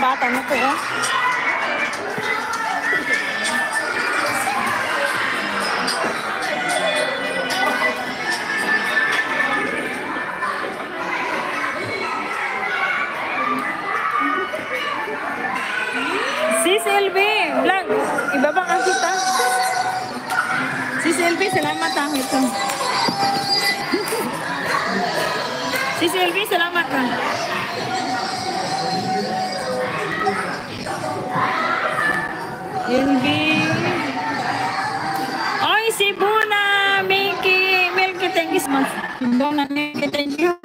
bata na po, oh. Sis LB, vlog. Ibaba ka kita. Sis LB, salamat ha. Ito. Sis LB, salamat ha. LB. Oy, si Buna, Milky, thank you so much. Buna, Milky, thank you.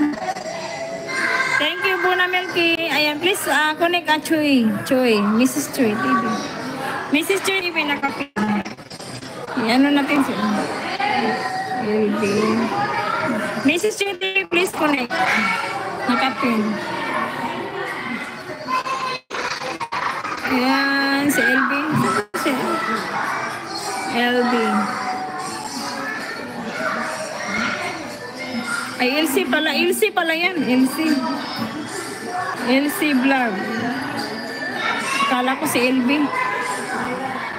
Thank you, Buna Milky. Ayan, please connect Choy, Mrs. Choy TV. Mrs. Choy TV, nakapin. Ano natin siya? LB. Mrs. Choy TV, please connect. Nakapin. Ayan, si LB. LB. Ay, LC pala yan. LC vlog. Kala ko si LB.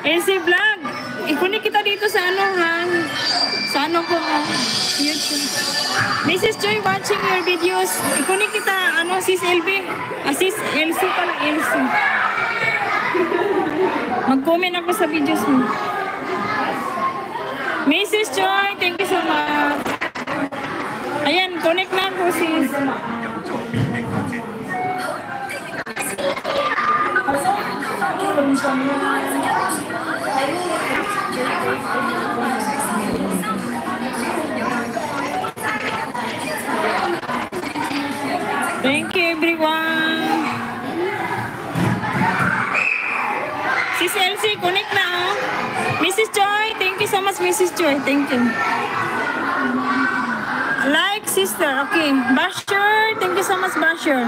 LC vlog. Ikunin kita dito sa ano, ha? Sa ano po, YouTube. Mrs. Joy watching your videos. Ikunin kita, ano, sis LB. Sis LC pala, LC. Mag-comment ako sa videos mo. Mrs. Joy, thank you so much. Ayan, connect na po sis. Thank you everyone. Sis LC, connect na oh. Mrs. Joy, thank you so much Mrs. Joy, thank you. Like sister, okay. Basher, thank you so much, Basher.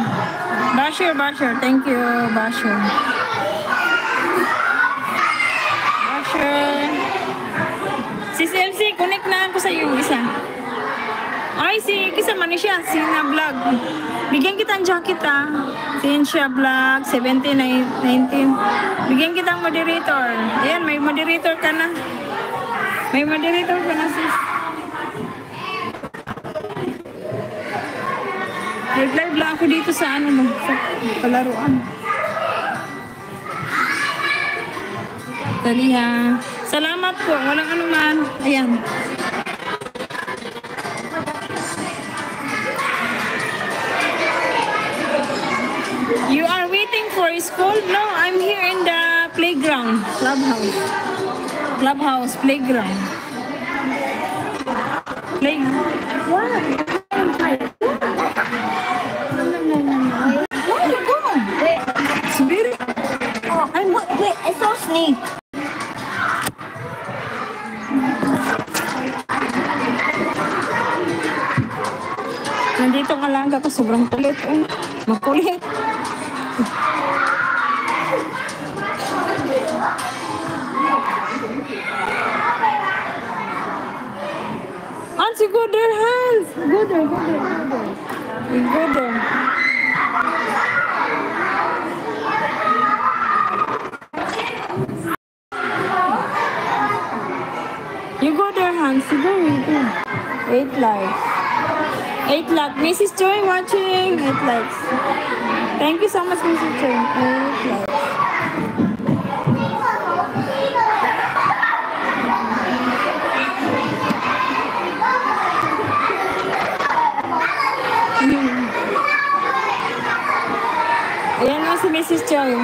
Basher, thank you, Basher. Sis LC, connect na ako sa iyo isa. Ay, kisa man siya, na vlog. Bigyan kita ang jacket ha. Siya vlog, 17, 19. Bigyan kita ang moderator. Ayan, may moderator ka na. Sis. Live lang ako dito sa ano mo, sa palaruan. Taliha. Salamat po, walang anuman. Ayan. You are waiting for school? No, I'm here in the playground. Clubhouse, playground. What? Wait, I saw snake. Nandito ka lang ako, sobrang kulit. Makulit. Auntie, go there, hands. Go there. You go there, Hans. You go. 8 likes. 8 likes. Mrs. Joy watching. 8 likes. Thank you so much, Mrs. Joy. 8 likes. Ayan na si Mrs. Joy.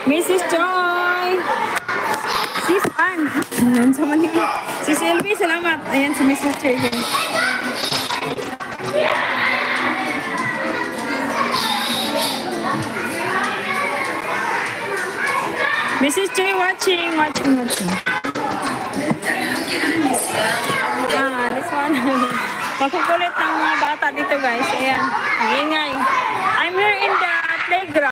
Mrs. Joy! Sis Ann! Ayan sa manila. Sis LB, salamat. Ayan si Mrs. Joy. Mrs. Joy watching. This one. Makukulit ng mga bata dito guys. Ayan. Ang ingay. I'm here in the playground.